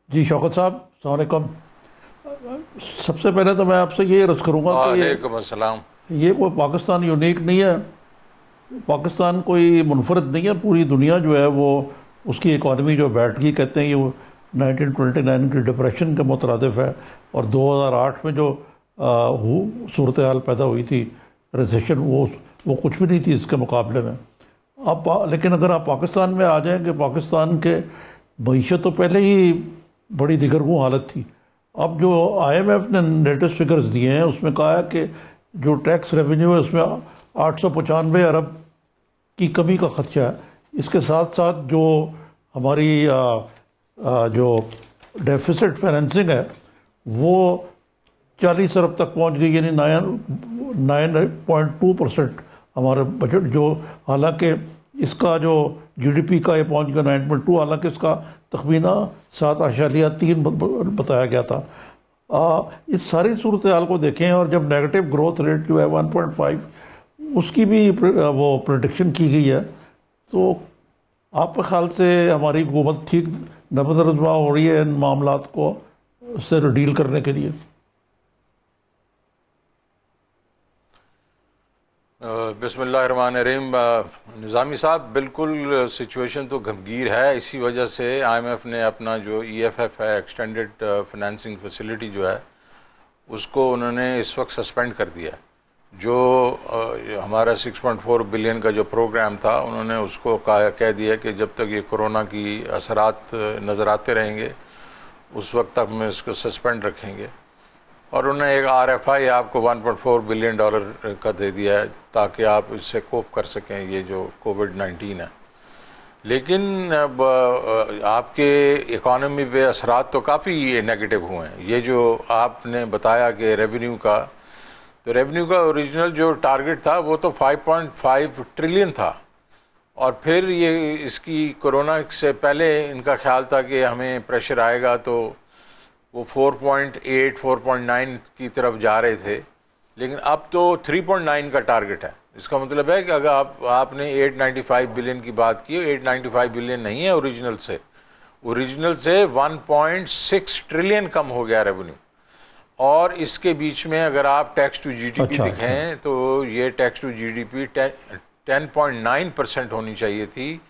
जी शौकत साहब, अस्सलाम वालेकुम। सबसे पहले तो मैं आपसे ये अर्ज़ करूँगा कि वालेकुम अस्सलाम। ये कोई पाकिस्तान यूनिक नहीं है। पाकिस्तान कोई मुनफरद नहीं है। पूरी दुनिया जो है वो उसकी इकॉनमी जो बैठ गई, कहते हैं कि वो 1929 की डिप्रेशन के मुतरादिफ है। और 2008 में जो सूरत हाल पैदा हुई थी, रिसेशन, वो कुछ भी नहीं थी इसके मुकाबले में। लेकिन अगर आप पाकिस्तान में आ जाएं कि पाकिस्तान के मीशत तो पहले ही बड़ी दिगरगूं हालत थी। अब जो IMF ने लेटेस्ट फिगर्स दिए हैं उसमें कहा है कि जो टैक्स रेवेन्यू है उसमें 895 अरब की कमी का खदशा है। इसके साथ साथ जो हमारी जो डेफिसिट फाइनेंसिंग है वो 40 अरब तक पहुंच गई, यानी 9.2% हमारा बजट, जो हालांकि इसका जो GDP का ये पहुंच गया 9.2, हालांकि इसका तखमीना 7.3 बताया गया था। इस सारी सूरत हाल को देखें और जब नेगेटिव ग्रोथ रेट जो है 1.5 उसकी भी वो प्रेडिक्शन की गई है, तो आपके ख्याल से हमारी हुकूमत ठीक नबदरजमा हो रही है इन मामलात को से डील करने के लिए? बिस्मिल्लाहिर्रहमानिर्रहीम। निज़ामी साहब, बिल्कुल सिचुएशन तो गंभीर है। इसी वजह से IMF ने अपना जो EFF है, एक्सटेंडेड फाइनेंसिंग फैसिलिटी जो है, उसको उन्होंने इस वक्त सस्पेंड कर दिया है। जो हमारा 6.4 बिलियन का जो प्रोग्राम था, उन्होंने उसको कह दिया कि जब तक ये कोरोना की असरात नज़र आते रहेंगे उस वक्त तक हम इसको सस्पेंड रखेंगे। और उन्होंने एक RFI आपको 1.4 बिलियन डॉलर का दे दिया है ताकि आप इससे कोप कर सकें, ये जो कोविड-19 है। लेकिन अब आपके इकॉनमी पे असरात तो काफ़ी नेगेटिव हुए हैं। ये जो आपने बताया कि रेवेन्यू का, तो रेवेन्यू का ओरिजिनल जो टारगेट था वो तो 5.5 ट्रिलियन था। और फिर ये इसकी कोरोना से पहले इनका ख्याल था कि हमें प्रेशर आएगा, तो वो 4.8 4.9 की तरफ जा रहे थे। लेकिन अब तो 3.9 का टारगेट है। इसका मतलब है कि अगर आपने 895 बिलियन की बात की, 895 बिलियन नहीं है ओरिजिनल से 1.6 ट्रिलियन कम हो गया रेवेन्यू। और इसके बीच में अगर आप टैक्स टू GDP दिखें तो ये टैक्स टू GDP 10.9% होनी चाहिए थी,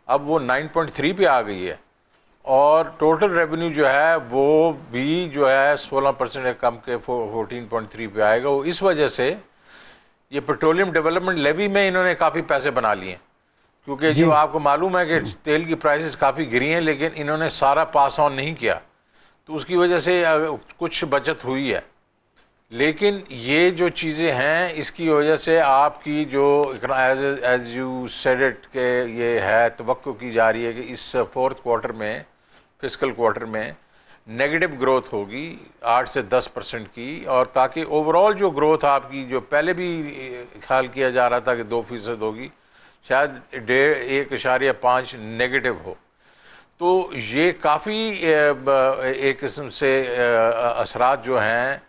अब वो 9.3 पे आ गई है। और टोटल रेवेन्यू जो है वो भी जो है 16% कम के 14.3 पे आएगा। वो इस वजह से ये पेट्रोलियम डेवलपमेंट लेवी में इन्होंने काफ़ी पैसे बना लिए, क्योंकि जो आपको मालूम है कि तेल की प्राइसेस काफ़ी गिरी हैं, लेकिन इन्होंने सारा पास ऑन नहीं किया, तो उसकी वजह से कुछ बचत हुई है। लेकिन ये जो चीज़ें हैं इसकी वजह से आपकी जो एज यू सेड इट के ये है, तवक्को की जा रही है कि इस फोर्थ क्वार्टर में, फिस्कल क्वार्टर में नेगेटिव ग्रोथ होगी 8 से 10% की। और ताकि ओवरऑल जो ग्रोथ आपकी, जो पहले भी ख्याल किया जा रहा था कि 2% होगी, शायद 1.5 नेगेटिव हो। तो ये काफ़ी एक किस्म से असरात जो हैं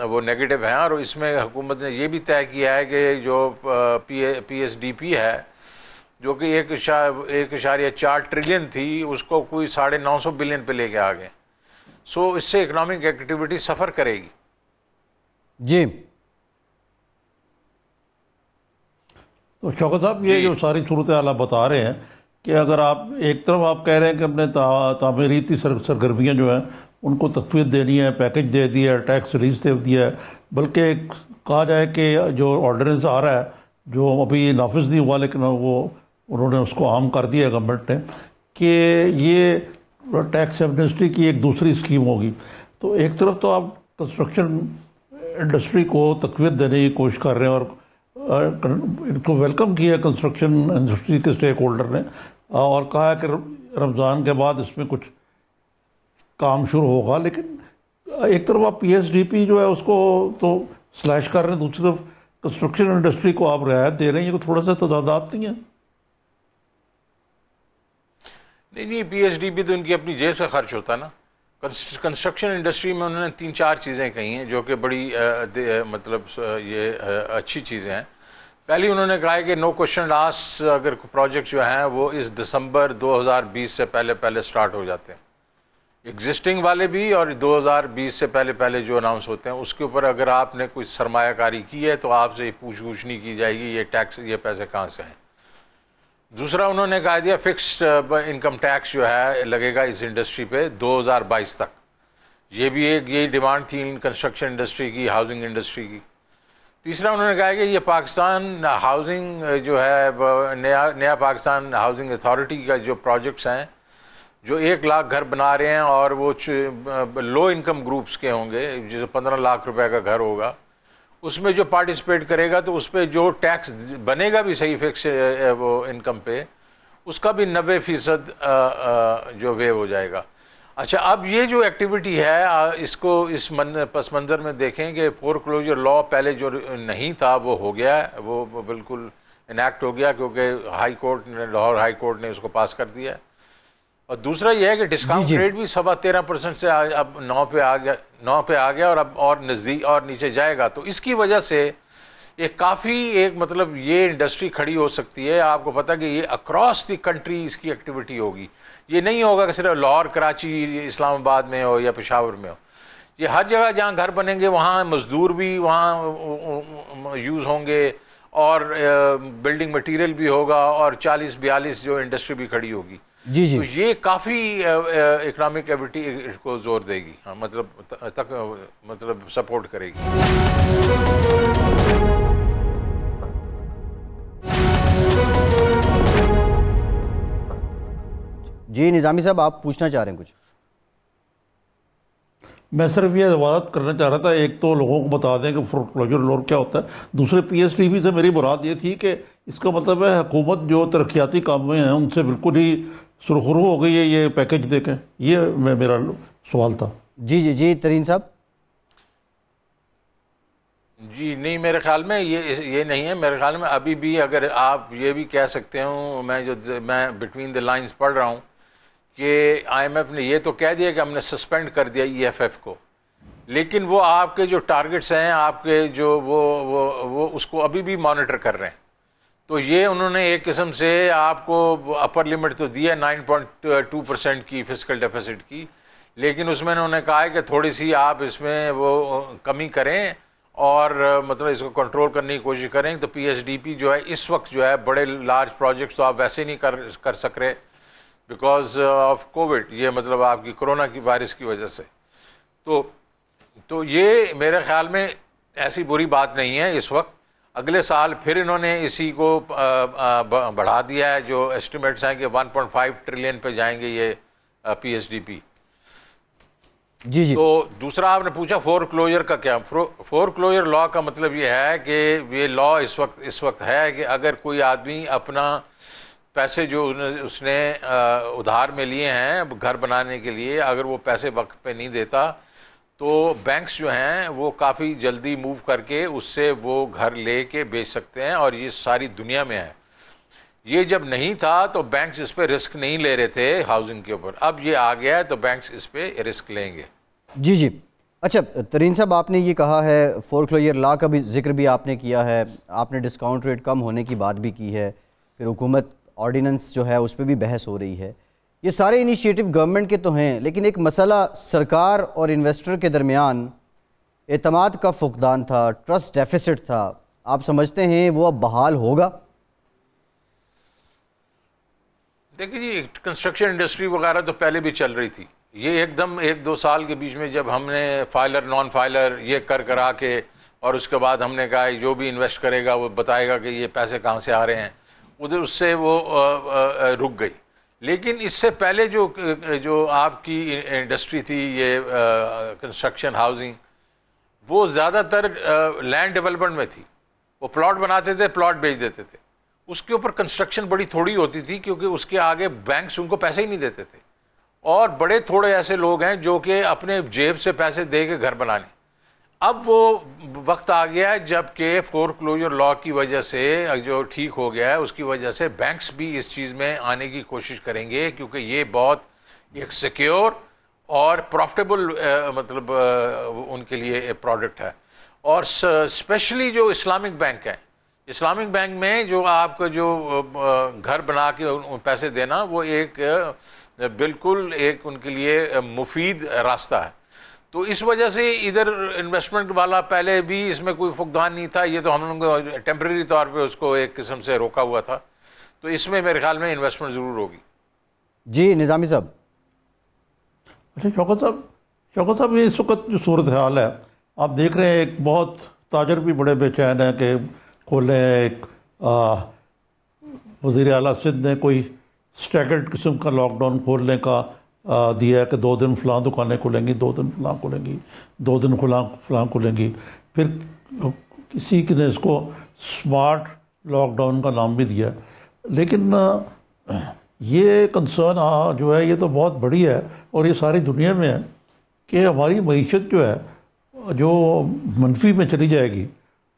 वो नेगेटिव हैं। और इसमें हुकूमत ने ये भी तय किया है कि जो PSDP है, जो कि 1.4 ट्रिलियन थी, उसको कोई 950 बिलियन पे लेके आ गए। सो इससे इकोनॉमिक एक्टिविटी सफ़र करेगी। जी तो शौकत साहब, ये जो सारी सूरत हाल आप बता रहे हैं कि अगर आप एक तरफ आप कह रहे हैं कि अपने तामीराती सरगर्मियाँ जो हैं उनको तकवीत देनी है, पैकेज दे दिया है, टैक्स रिलीज दे दिया है, बल्कि कहा जाए कि जो ऑर्डिनेंस आ रहा है जो अभी नाफिज नहीं हुआ लेकिन वो उन्होंने उसको आम कर दिया गवर्नमेंट ने, कि ये टैक्स एमनेस्टी की एक दूसरी स्कीम होगी। तो एक तरफ तो आप कंस्ट्रक्शन इंडस्ट्री को तकवीत देने की कोशिश कर रहे हैं और इनको वेलकम किया कंस्ट्रक्शन इंडस्ट्री के स्टेक होल्डर ने, और कहा है कि रमज़ान के बाद इसमें कुछ काम शुरू होगा। लेकिन एक तरफ आप PSDP जो है उसको तो स्लैश कर रहे हैं, दूसरी तरफ कंस्ट्रक्शन इंडस्ट्री को आप रियायत दे रहे हैं। ये थोड़ा सा तजादात नहीं है? नहीं, PSDP तो इनकी अपनी जेब से खर्च होता है ना। कंस्ट्रक्शन इंडस्ट्री में उन्होंने 3-4 चीज़ें कही हैं जो कि बड़ी मतलब ये अच्छी चीज़ें हैं। पहली उन्होंने कहा है कि नो क्वेश्चन आस्क्ड, अगर प्रोजेक्ट जो हैं वो इस दिसंबर 2020 से पहले स्टार्ट हो जाते हैं। एग्जिस्टिंग वाले भी और 2020 से पहले पहले जो अनाउंस होते हैं उसके ऊपर अगर आपने कुछ सरमायाकारी की है तो आपसे पूछ नहीं की जाएगी ये टैक्स, ये पैसे कहाँ से हैं। दूसरा उन्होंने कहा दिया फिक्स्ड इनकम टैक्स जो है लगेगा इस इंडस्ट्री पे 2022 तक। ये भी एक यही डिमांड थी कंस्ट्रक्शन इंडस्ट्री की, हाउसिंग इंडस्ट्री की। तीसरा उन्होंने कहा कि ये पाकिस्तान हाउसिंग जो है नया पाकिस्तान हाउसिंग अथॉरिटी का जो प्रोजेक्ट्स हैं जो 1 लाख घर बना रहे हैं और वो लो इनकम ग्रुप्स के होंगे, जैसे 15 लाख रुपए का घर होगा, उसमें जो पार्टिसिपेट करेगा तो उस पर जो टैक्स बनेगा भी सही फिक्स वो इनकम पे, उसका भी 90% जो वेव हो जाएगा। अच्छा, अब ये जो एक्टिविटी है इसको इस पस मंज़र में देखें कि फोरक्लोजर लॉ पहले जो नहीं था वो हो गया है, वो बिल्कुल इनैक्ट हो गया क्योंकि हाई कोर्ट ने, लाहौर हाई कोर्ट ने उसको पास कर दिया है। और दूसरा यह है कि डिस्काउंट रेट भी 13.25% से अब 9 पे आ गया और अब और नज़दीक और नीचे जाएगा। तो इसकी वजह से ये काफ़ी एक मतलब ये इंडस्ट्री खड़ी हो सकती है। आपको पता है कि ये अक्रॉस द कंट्री इसकी एक्टिविटी होगी। ये नहीं होगा कि सिर्फ लाहौर, कराची, इस्लामाबाद में हो या पेशावर में हो। ये हर जगह जहाँ घर बनेंगे वहाँ मज़दूर भी वहाँ यूज़ होंगे और बिल्डिंग मटीरियल भी होगा और 40-42 जो इंडस्ट्री भी खड़ी होगी। जी जी, तो ये काफ़ी इकोनॉमिक एक्टिविटी को जोर देगी, हाँ, मतलब सपोर्ट करेगी। जी निज़ामी साहब, आप पूछना चाह रहे हैं कुछ? मैं सिर्फ ये वजाहत करना चाह रहा था, एक तो लोगों को बता दें कि फोरक्लोजर लॉ क्या होता है, दूसरे PSDB से मेरी मुराद ये थी कि इसका मतलब है हुकूमत जो तरक्याती काम में हैं उनसे बिल्कुल ही सुरखरू हो गई है ये पैकेज देखें। ये मेरा सवाल था। जी जी जी, तरीन साहब। जी नहीं, मेरे ख्याल में ये नहीं है। मेरे ख्याल में अभी भी अगर आप ये भी कह सकते हो, मैं बिटवीन द लाइंस पढ़ रहा हूँ कि IMF ने ये तो कह दिया कि हमने सस्पेंड कर दिया EFF को, लेकिन वो आपके जो टारगेट्स हैं आपके जो वो उसको अभी भी मॉनिटर कर रहे हैं। तो ये उन्होंने एक किस्म से आपको अपर लिमिट तो दिया 9.2% की फिस्कल डेफिसिट की, लेकिन उसमें उन्होंने कहा है कि थोड़ी सी आप इसमें वो कमी करें और मतलब इसको कंट्रोल करने की कोशिश करें। तो PSDP जो है इस वक्त जो है बड़े लार्ज प्रोजेक्ट्स तो आप वैसे नहीं कर सक रहे बिकॉज ऑफ कोविड, ये मतलब आपकी कोरोना की वायरस की वजह से। तो ये मेरे ख्याल में ऐसी बुरी बात नहीं है इस वक्त। अगले साल फिर इन्होंने इसी को बढ़ा दिया है, जो एस्टिमेट्स हैं कि 1.5 ट्रिलियन पे जाएंगे ये PSDP। जी जी। तो दूसरा आपने पूछा फोरक्लोजर का क्या। फोरक्लोजर लॉ का मतलब ये है कि ये लॉ इस वक्त है कि अगर कोई आदमी अपना पैसे जो उसने उधार में लिए हैं घर बनाने के लिए, अगर वो पैसे वक्त पे नहीं देता तो बैंक्स जो हैं वो काफ़ी जल्दी मूव करके उससे वो घर लेके बेच सकते हैं, और ये सारी दुनिया में है। ये जब नहीं था तो बैंक्स इस पे रिस्क नहीं ले रहे थे हाउसिंग के ऊपर, अब ये आ गया है तो बैंक्स इस पे रिस्क लेंगे। जी जी। अच्छा तरीन साहब, आपने ये कहा है फोरक्लोजर लॉ का भी जिक्र भी आपने किया है, आपने डिस्काउंट रेट कम होने की बात भी की है, फिर हुकूमत ऑर्डिनेंस जो है उस पर भी बहस हो रही है। ये सारे इनिशिएटिव गवर्नमेंट के तो हैं, लेकिन एक मसला सरकार और इन्वेस्टर के दरमियान एतमाद का फुकदान था, ट्रस्ट डेफिसिट था। आप समझते हैं वो अब बहाल होगा? देखिए जी, कंस्ट्रक्शन इंडस्ट्री वगैरह तो पहले भी चल रही थी। ये एकदम 1-2 साल के बीच में जब हमने फाइलर नॉन फाइलर ये करा के और उसके बाद हमने कहा जो भी इन्वेस्ट करेगा वो बताएगा कि ये पैसे कहाँ से आ रहे हैं, उधर उससे वो रुक गई। लेकिन इससे पहले जो आपकी इंडस्ट्री थी ये कंस्ट्रक्शन हाउसिंग, वो ज़्यादातर लैंड डेवलपमेंट में थी। वो प्लॉट बनाते थे, प्लॉट बेच देते थे, उसके ऊपर कंस्ट्रक्शन बड़ी थोड़ी होती थी क्योंकि उसके आगे बैंक्स उनको पैसे ही नहीं देते थे, और बड़े थोड़े ऐसे लोग हैं जो कि अपने जेब से पैसे दे के घर बनाने। अब वो वक्त आ गया है जबकि फोरक्लोजर लॉ की वजह से जो ठीक हो गया है उसकी वजह से बैंक्स भी इस चीज़ में आने की कोशिश करेंगे, क्योंकि ये बहुत एक सिक्योर और प्रॉफिटेबल मतलब उनके लिए प्रोडक्ट है। और स्पेशली जो इस्लामिक बैंक हैं, इस्लामिक बैंक में जो आपका जो घर बना के पैसे देना, वो एक बिल्कुल एक उनके लिए मुफीद रास्ता है। तो इस वजह से इधर इन्वेस्टमेंट वाला पहले भी इसमें कोई फुकदान नहीं था, ये तो हम लोग टेम्प्रेरी तौर पे उसको एक किस्म से रोका हुआ था। तो इसमें मेरे ख्याल में इन्वेस्टमेंट ज़रूर होगी। जी निज़ामी साहब। अच्छा शौकत साहब, ये इस वक्त जो सूरत हाल है आप देख रहे हैं, एक बहुत ताजर भी बड़े बेचैन हैं कि खोलें। एक वज़ीर आला सिंध ने कोई स्टैगर्ड किस्म का लॉकडाउन खोलने का दिया है कि 2 दिन फ़लाँ दुकानें खुलेंगी, 2 दिन फ़लाँ खुलेंगी, 2 दिन फ़लाँ खुलेंगी। फिर किसी ने इसको स्मार्ट लॉकडाउन का नाम भी दिया। लेकिन ये कंसर्न जो है ये तो बहुत बड़ी है और ये सारी दुनिया में है कि हमारी मईशत जो है जो मनफी में चली जाएगी